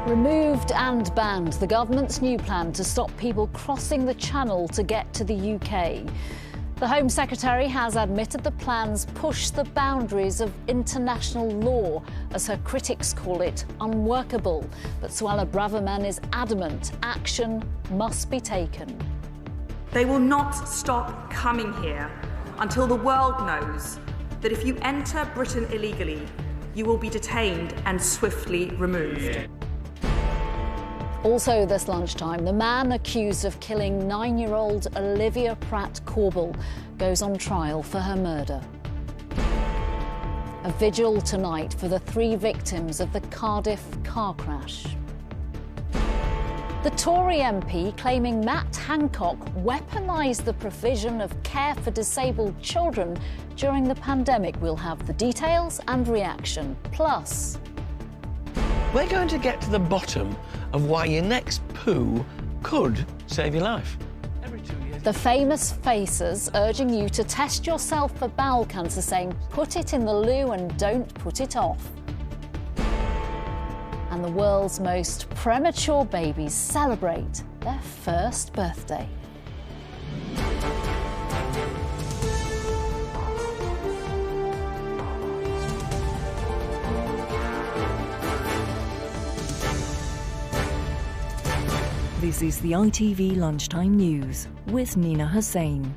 Removed and banned, the government's new plan to stop people crossing the Channel to get to the UK. The Home Secretary has admitted the plans push the boundaries of international law, as her critics call it unworkable. But Suella Braverman is adamant action must be taken. They will not stop coming here until the world knows that if you enter Britain illegally, you will be detained and swiftly removed. Also this lunchtime, the man accused of killing 9-year-old Olivia Pratt-Korbel goes on trial for her murder. A vigil tonight for the 3 victims of the Cardiff car crash. The Tory MP claiming Matt Hancock weaponised the provision of care for disabled children during the pandemic. We'll have the details and reaction. Plus, we're going to get to the bottom of why your next poo could save your life. Every 2 years. The famous faces urging you to test yourself for bowel cancer, saying put it in the loo and don't put it off. And the world's most premature babies celebrate their first birthday. This is the ITV Lunchtime News with Nina Hossain.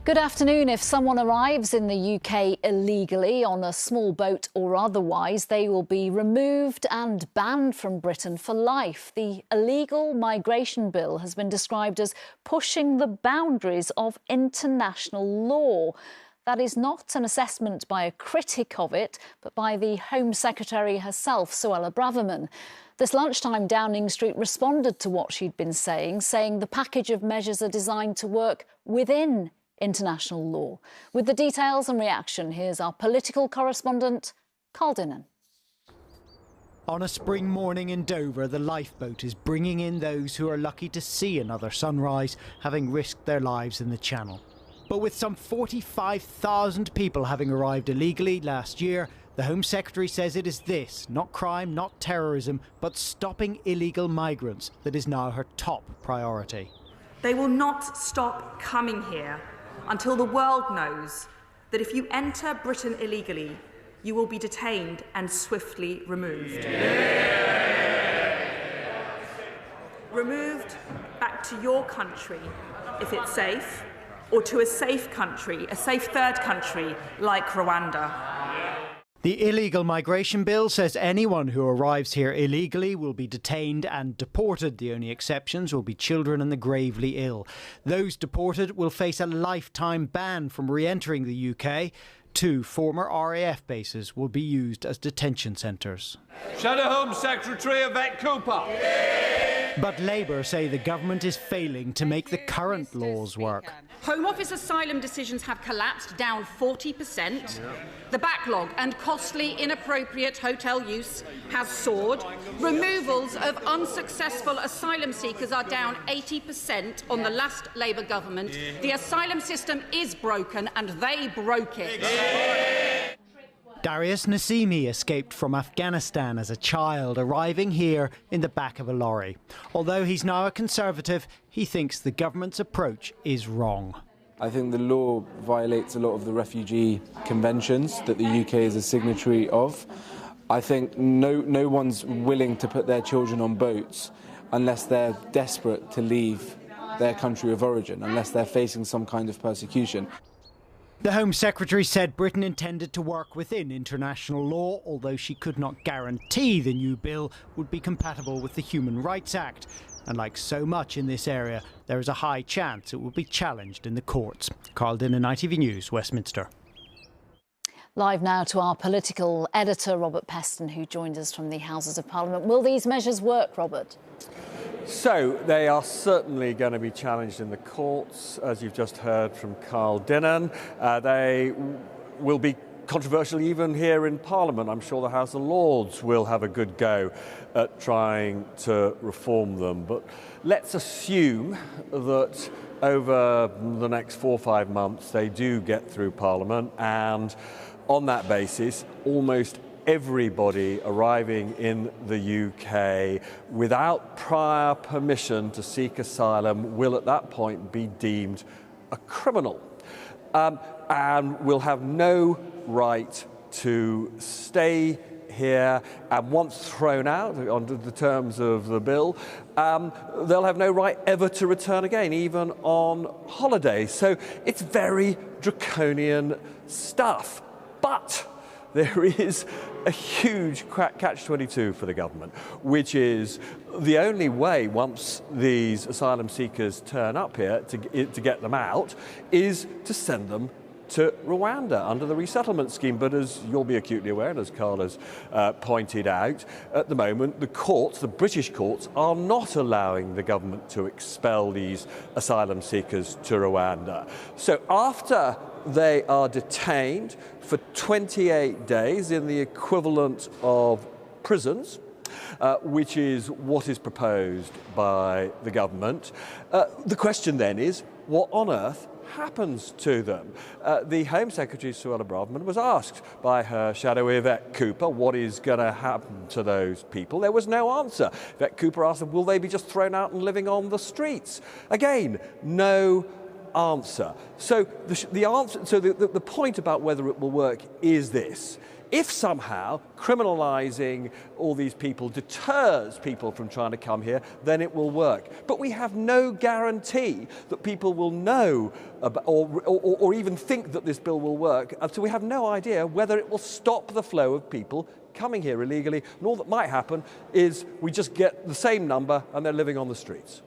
Good afternoon. If someone arrives in the UK illegally on a small boat or otherwise, they will be removed and banned from Britain for life. The illegal migration bill has been described as pushing the boundaries of international law. That is not an assessment by a critic of it, but by the Home Secretary herself, Suella Braverman. This lunchtime, Downing Street responded to what she'd been saying the package of measures are designed to work within international law. With the details and reaction, here's our political correspondent, Carl Dinnan. On a spring morning in Dover, the lifeboat is bringing in those who are lucky to see another sunrise, having risked their lives in the Channel. But with some 45,000 people having arrived illegally last year, the Home Secretary says it is this, not crime, not terrorism, but stopping illegal migrants, that is now her top priority. They will not stop coming here until the world knows that if you enter Britain illegally, you will be detained and swiftly removed. Removed back to your country if it's safe, or to a safe country, a safe third country like Rwanda. The illegal migration bill says anyone who arrives here illegally will be detained and deported. The only exceptions will be children and the gravely ill. Those deported will face a lifetime ban from re-entering the UK. 2 former RAF bases will be used as detention centres. Shadow Home Secretary Yvette Cooper. But Labour say the government is failing to make the current laws work. Home Office asylum decisions have collapsed, down 40%. The backlog and costly, inappropriate hotel use has soared. Removals of unsuccessful asylum seekers are down 80% on the last Labour government. The asylum system is broken and they broke it. Darius Nassimi escaped from Afghanistan as a child, arriving here in the back of a lorry. Although he's now a Conservative, he thinks the government's approach is wrong. I think the law violates a lot of the refugee conventions that the UK is a signatory of. I think no one's willing to put their children on boats unless they're desperate to leave their country of origin, unless they're facing some kind of persecution. The Home Secretary said Britain intended to work within international law, although she could not guarantee the new bill would be compatible with the Human Rights Act. And like so much in this area, there is a high chance it will be challenged in the courts. Carl Dinnan, ITV News, Westminster. Live now to our political editor, Robert Peston, who joined us from the Houses of Parliament. Will these measures work, Robert? So, they are certainly going to be challenged in the courts, as you've just heard from Carl Dinnan. They will be controversial even here in Parliament. I'm sure the House of Lords will have a good go at trying to reform them. But let's assume that over the next 4 or 5 months they do get through Parliament, and on that basis, almost everybody arriving in the UK without prior permission to seek asylum will at that point be deemed a criminal and will have no right to stay here, and once thrown out under the terms of the bill, they'll have no right ever to return again, even on holiday. So it's very draconian stuff. But there is a huge catch-22 for the government, which is the only way, once these asylum seekers turn up here to get them out, is to send them to Rwanda under the resettlement scheme. But as you'll be acutely aware, and as Carl has pointed out, at the moment the courts, the British courts, are not allowing the government to expel these asylum seekers to Rwanda. So after they are detained for 28 days in the equivalent of prisons, which is what is proposed by the government, the question then is, what on earth happens to them? The Home Secretary, Suella Braverman, was asked by her shadow Yvette Cooper what is going to happen to those people. There was no answer. Yvette Cooper asked them, will they be just thrown out and living on the streets? Again, no answer. So the point about whether it will work is this: if somehow criminalising all these people deters people from trying to come here, then it will work. But we have no guarantee that people will know about, or even think that this bill will work. So we have no idea whether it will stop the flow of people coming here illegally. And all that might happen is we just get the same number and they're living on the streets.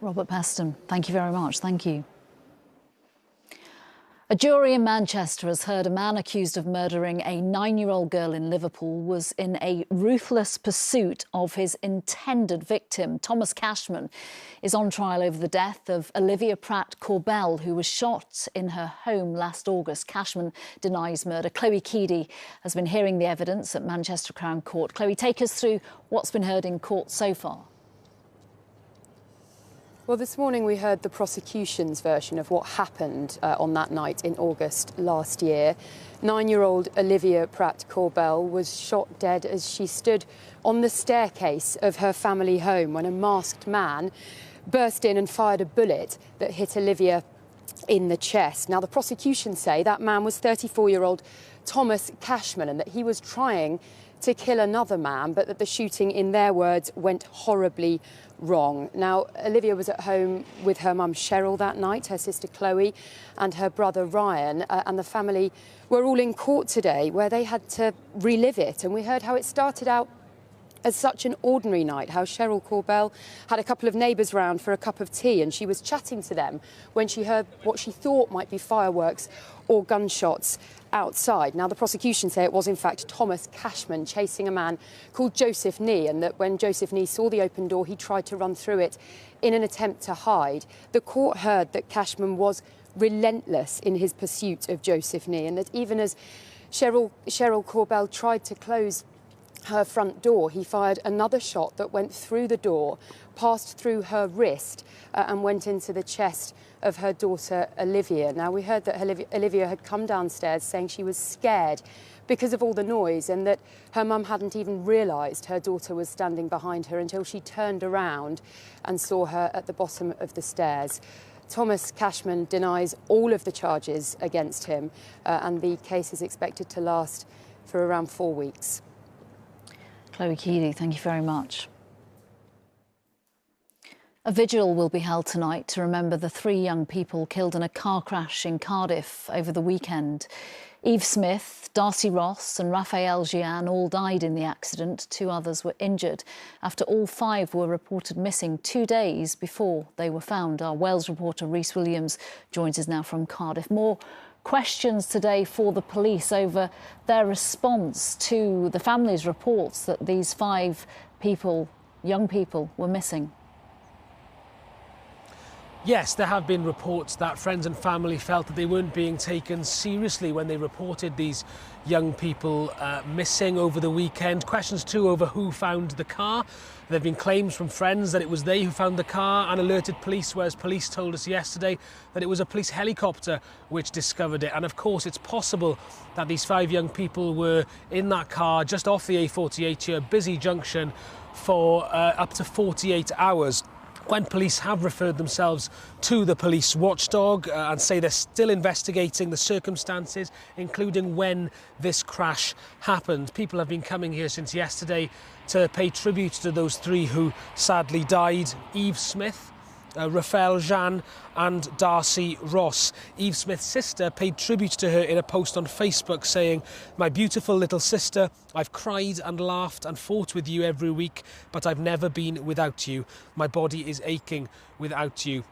Robert Peston, thank you very much. Thank you. A jury in Manchester has heard a man accused of murdering a 9-year-old girl in Liverpool was in a ruthless pursuit of his intended victim. Thomas Cashman is on trial over the death of Olivia Pratt-Corbell, who was shot in her home last August. Cashman denies murder. Chloe Keedy has been hearing the evidence at Manchester Crown Court. Chloe, take us through what's been heard in court so far. Well, this morning we heard the prosecution's version of what happened on that night in August last year. 9-year-old Olivia Pratt-Corbell was shot dead as she stood on the staircase of her family home when a masked man burst in and fired a bullet that hit Olivia in the chest. Now, the prosecution say that man was 34-year-old Thomas Cashman and that he was trying to kill another man, but that the shooting, in their words, went horribly wrong. Now, Olivia was at home with her mum Cheryl that night, her sister Chloe and her brother Ryan, and the family were all in court today where they had to relive it. And we heard how it started out as such an ordinary night, how Cheryl Corbell had a couple of neighbours round for a cup of tea and she was chatting to them when she heard what she thought might be fireworks or gunshots outside. Now, the prosecution say it was in fact Thomas Cashman chasing a man called Joseph Nee, and that when Joseph Nee saw the open door, he tried to run through it in an attempt to hide. The court heard that Cashman was relentless in his pursuit of Joseph Nee, and that even as Cheryl Corbell tried to close her front door, he fired another shot that went through the door, passed through her wrist and went into the chest of her daughter Olivia. Now, we heard that Olivia had come downstairs saying she was scared because of all the noise and that her mum hadn't even realised her daughter was standing behind her until she turned around and saw her at the bottom of the stairs. Thomas Cashman denies all of the charges against him and the case is expected to last for around 4 weeks. Chloe Keedy, thank you very much. A vigil will be held tonight to remember the 3 young people killed in a car crash in Cardiff over the weekend. Eve Smith, Darcy Ross and Raphael Gian all died in the accident. 2 others were injured after all 5 were reported missing 2 days before they were found. Our Wales reporter Rhys Williams joins us now from Cardiff. More questions today for the police over their response to the family's reports that these 5 people, young people, were missing. Yes, there have been reports that friends and family felt that they weren't being taken seriously when they reported these young people missing over the weekend. Questions too over who found the car. There have been claims from friends that it was they who found the car and alerted police, whereas police told us yesterday that it was a police helicopter which discovered it. And of course, it's possible that these 5 young people were in that car just off the A48 here, busy junction, for up to 48 hours. When police have referred themselves to the police watchdog and say they're still investigating the circumstances, including when this crash happened. People have been coming here since yesterday to pay tribute to those 3 who sadly died. Eve Smith, Raphael Jeanne and Darcy Ross. Eve Smith's sister paid tribute to her in a post on Facebook saying, "My beautiful little sister, I've cried and laughed and fought with you every week, but I've never been without you. My body is aching without you."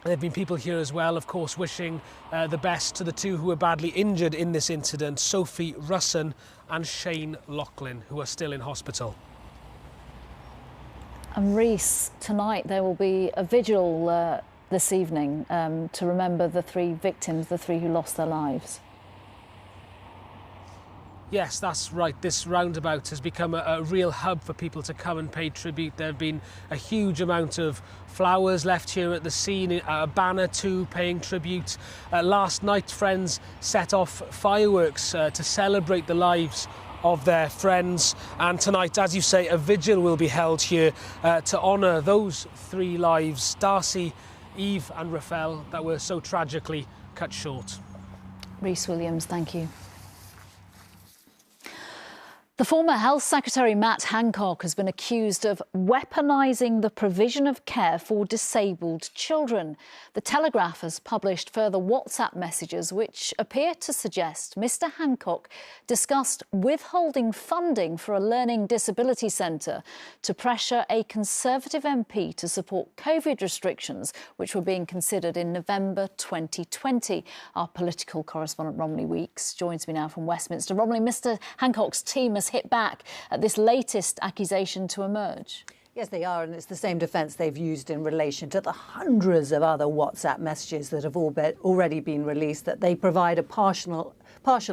There have been people here as well, of course, wishing the best to the 2 who were badly injured in this incident, Sophie Russon and Shane Loughlin, who are still in hospital. And Rhys, tonight there will be a vigil this evening to remember the 3 victims, the 3 who lost their lives. Yes, that's right. This roundabout has become a real hub for people to come and pay tribute. There have been a huge amount of flowers left here at the scene, a banner too paying tribute. Last night, friends set off fireworks to celebrate the lives of their friends, and tonight, as you say, a vigil will be held here to honour those 3 lives, Darcy, Eve and Raphael, that were so tragically cut short. Rhys Williams, thank you. The former Health Secretary Matt Hancock has been accused of weaponising the provision of care for disabled children. The Telegraph has published further WhatsApp messages which appear to suggest Mr Hancock discussed withholding funding for a learning disability centre to pressure a Conservative MP to support COVID restrictions which were being considered in November 2020. Our political correspondent Romilly Weeks joins me now from Westminster. Romilly, Mr Hancock's team has hit back at this latest accusation to emerge. Yes, they are, and it's the same defence they've used in relation to the hundreds of other WhatsApp messages that have already been released, that they provide a partial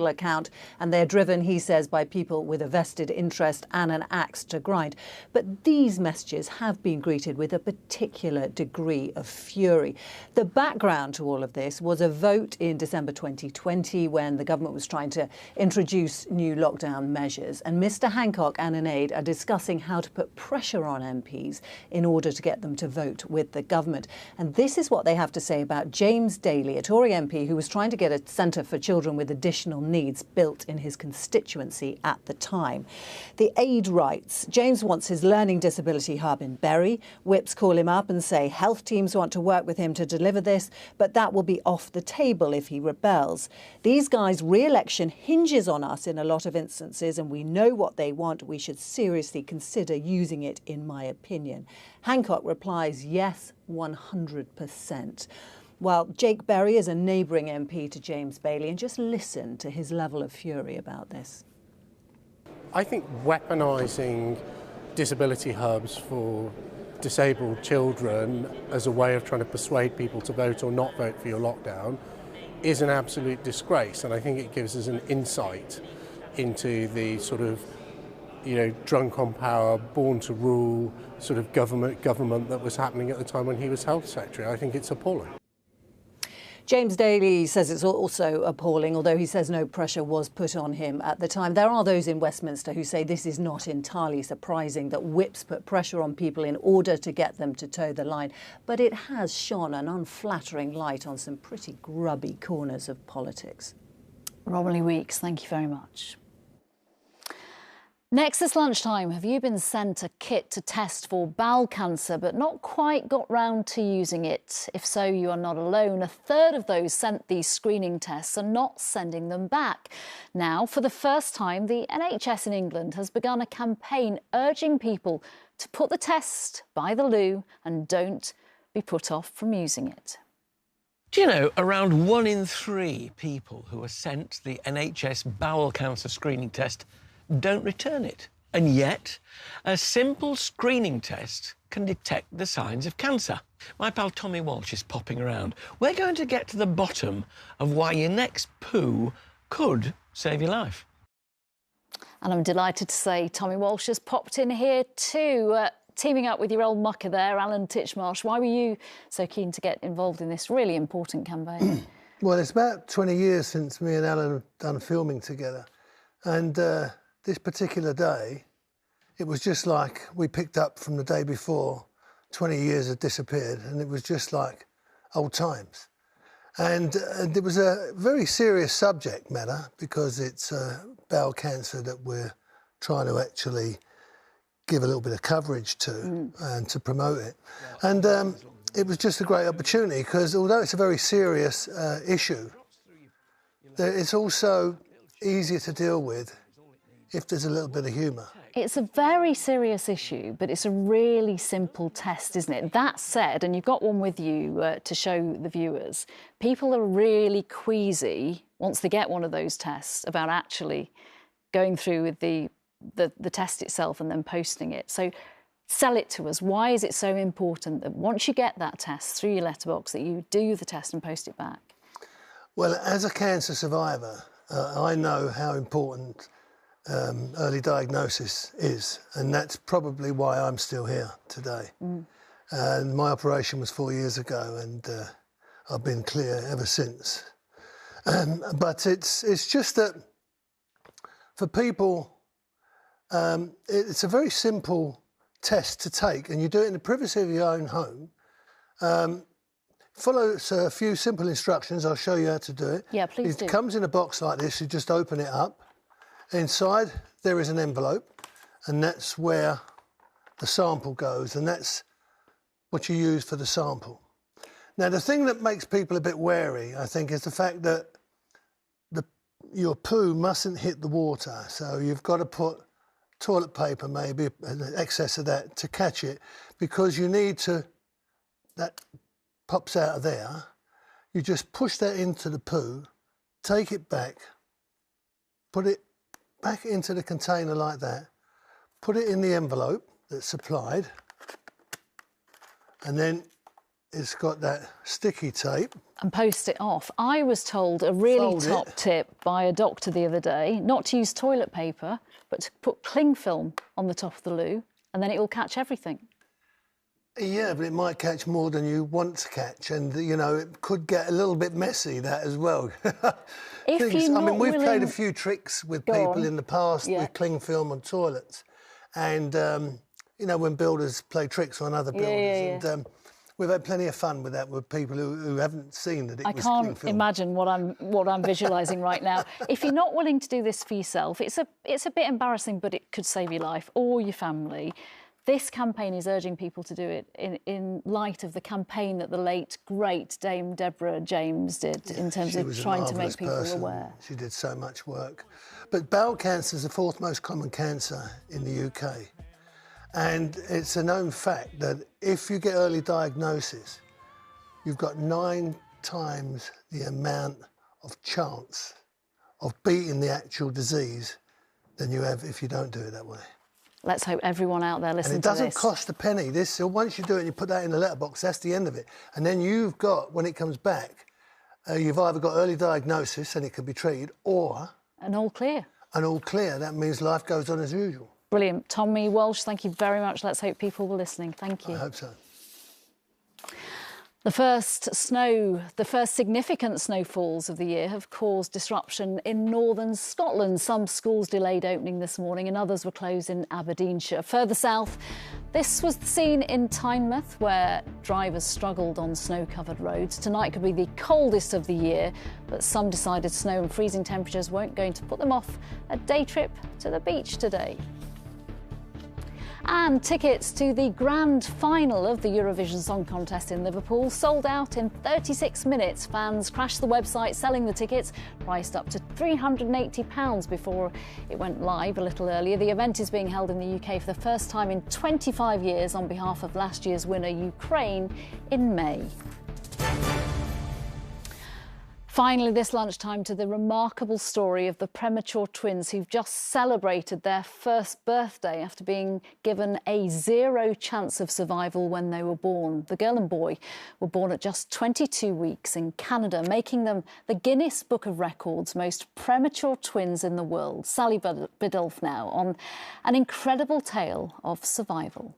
account, and they're driven, he says, by people with a vested interest and an axe to grind. But these messages have been greeted with a particular degree of fury. The background to all of this was a vote in December 2020 when the government was trying to introduce new lockdown measures, and Mr Hancock and an aide are discussing how to put pressure on MPs in order to get them to vote with the government. And this is what they have to say about James Daly, a Tory MP who was trying to get a centre for children with additional needs built in his constituency at the time. The aide writes, James wants his learning disability hub in Bury. Whips call him up and say health teams want to work with him to deliver this, but that will be off the table if he rebels. These guys' re-election hinges on us in a lot of instances, and we know what they want. We should seriously consider using it, in my opinion. Hancock replies, yes, 100%. Well, Jake Berry is a neighbouring MP to James Bailey, and just listen to his level of fury about this. I think weaponising disability hubs for disabled children as a way of trying to persuade people to vote or not vote for your lockdown is an absolute disgrace, and I think it gives us an insight into the sort of, you know, drunk on power, born to rule sort of government that was happening at the time when he was Health Secretary. I think it's appalling. James Daly says it's also appalling, although he says no pressure was put on him at the time. There are those in Westminster who say this is not entirely surprising, that whips put pressure on people in order to get them to toe the line. But it has shone an unflattering light on some pretty grubby corners of politics. Romilly Weeks, thank you very much. Next this lunchtime, have you been sent a kit to test for bowel cancer but not quite got round to using it? If so, you are not alone. A third of those sent these screening tests are not sending them back. Now, for the first time, the NHS in England has begun a campaign urging people to put the test by the loo and don't be put off from using it. Do you know, around 1 in 3 people who are sent the NHS bowel cancer screening test don't return it. And yet, a simple screening test can detect the signs of cancer. My pal Tommy Walsh is popping around. We're going to get to the bottom of why your next poo could save your life. And I'm delighted to say Tommy Walsh has popped in here too, teaming up with your old mucker there, Alan Titchmarsh. Why were you so keen to get involved in this really important campaign? Well, it's about 20 years since me and Alan have done filming together. And this particular day, it was just like we picked up from the day before. 20 years had disappeared, and it was just like old times. And it was a very serious subject matter because it's bowel cancer that we're trying to actually give a little bit of coverage to and to promote it. And it was just a great opportunity because although it's a very serious issue, it's also easier to deal with if there's a little bit of humour. It's a very serious issue, but it's a really simple test, isn't it? That said, and you've got one with you to show the viewers, people are really queasy once they get one of those tests about actually going through with the test itself and then posting it. So sell it to us. Why is it so important that once you get that test through your letterbox that you do the test and post it back? Well, as a cancer survivor, I know how important early diagnosis is, and that's probably why I'm still here today. And my operation was 4 years ago, and I've been clear ever since. But it's just that for people, it's a very simple test to take, and you do it in the privacy of your own home. Follow a few simple instructions. I'll show you how to do it. Yeah, please do. It comes in a box like this. You just open it up. Inside there is an envelope, and that's where the sample goes, and that's what you use for the sample. Now, the thing that makes people a bit wary, I think, is the fact that your poo mustn't hit the water, so you've got to put toilet paper, maybe an excess of that, to catch it, because you need to, that pops out of there, you just push that into the poo, take it back, put it back into the container like that, put it in the envelope that's supplied, and then it's got that sticky tape. And post it off. I was told a really top tip by a doctor the other day, not to use toilet paper, but to put cling film on the top of the loo, and then it will catch everything. Yeah, but it might catch more than you want to catch, and, you know, it could get a little bit messy, that as well. I mean, we've played a few tricks with people in the past with cling film on toilets, and, you know, when builders play tricks on other buildings, and we've had plenty of fun with that with people who haven't seen that it was cling film. I can't imagine what I'm visualising right now. If you're not willing to do this for yourself, it's a bit embarrassing, but it could save your life or your family. This campaign is urging people to do it in light of the campaign that the late, great Dame Deborah James did in terms of trying to make people aware. She did so much work. But bowel cancer is the fourth most common cancer in the UK. And it's a known fact that if you get early diagnosis, you've got 9 times the amount of chance of beating the actual disease than you have if you don't do it that way. Let's hope everyone out there listening to this. And it doesn't cost a penny. Once you do it and you put that in the letterbox, that's the end of it. And then you've got, when it comes back, you've either got early diagnosis and it can be treated, or... An all clear. An all clear. That means life goes on as usual. Brilliant. Tommy Walsh, thank you very much. Let's hope people were listening. Thank you. I hope so. The first significant snowfalls of the year have caused disruption in northern Scotland. Some schools delayed opening this morning and others were closed in Aberdeenshire. Further south, this was the scene in Tynemouth, where drivers struggled on snow-covered roads. Tonight could be the coldest of the year, but some decided snow and freezing temperatures weren't going to put them off a day trip to the beach today. And tickets to the grand final of the Eurovision Song Contest in Liverpool sold out in 36 minutes. Fans crashed the website selling the tickets, priced up to £380 before it went live a little earlier. The event is being held in the UK for the first time in 25 years on behalf of last year's winner, Ukraine, in May. Finally, this lunchtime to the remarkable story of the premature twins who've just celebrated their first birthday after being given a 0 chance of survival when they were born. The girl and boy were born at just 22 weeks in Canada, making them the Guinness Book of Records most premature twins in the world. Sally Biddulph now on an incredible tale of survival.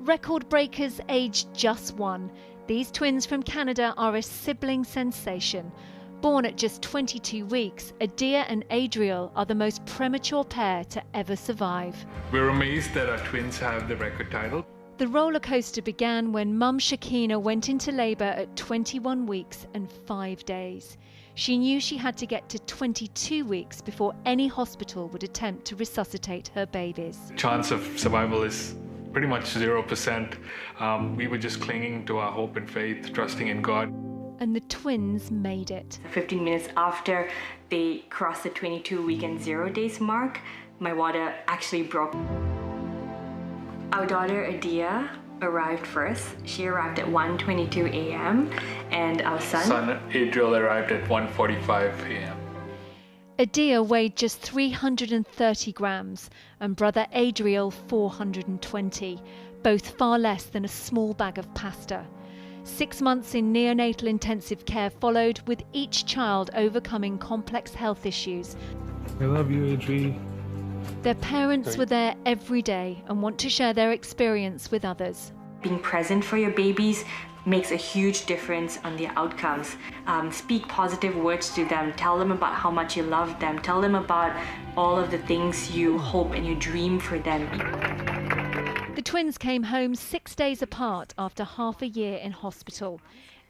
Record breakers aged just 1. These twins from Canada are a sibling sensation. Born at just 22 weeks, Adia and Adriel are the most premature pair to ever survive. We're amazed that our twins have the record title. The roller coaster began when mum Shakina went into labour at 21 weeks and 5 days. She knew she had to get to 22 weeks before any hospital would attempt to resuscitate her babies. Chance of survival is pretty much 0%. We were just clinging to our hope and faith, trusting in God. And the twins made it. 15 minutes after they crossed the 22-week and 0 days mark, my water actually broke. Our daughter Adia arrived first. She arrived at 1:22 a.m. and our son Adriel arrived at 1:45 a.m. Adia weighed just 330 grams and brother Adriel 420, both far less than a small bag of pasta. 6 months in neonatal intensive care followed, with each child overcoming complex health issues. I love you, Adri. Their parents were there every day and want to share their experience with others. Being present for your babies makes a huge difference on the outcomes. Speak positive words to them. Tell them about how much you love them. Tell them about all of the things you hope and you dream for them. The twins came home 6 days apart after half a year in hospital.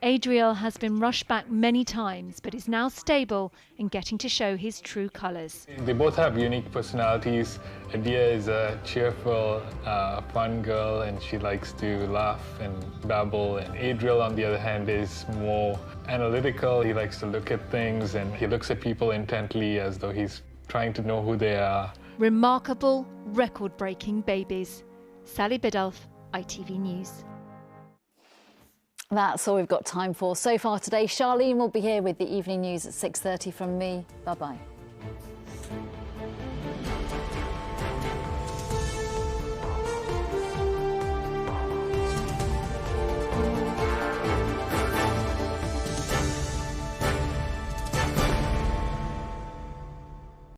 Adriel has been rushed back many times, but is now stable and getting to show his true colours. They both have unique personalities. Adia is a cheerful, fun girl, and she likes to laugh and babble. And Adriel, on the other hand, is more analytical. He likes to look at things, and he looks at people intently as though he's trying to know who they are. Remarkable, record-breaking babies. Sally Biddulph, ITV News. That's all we've got time for so far today. Charlene will be here with the evening news at 6:30 from me. Bye-bye.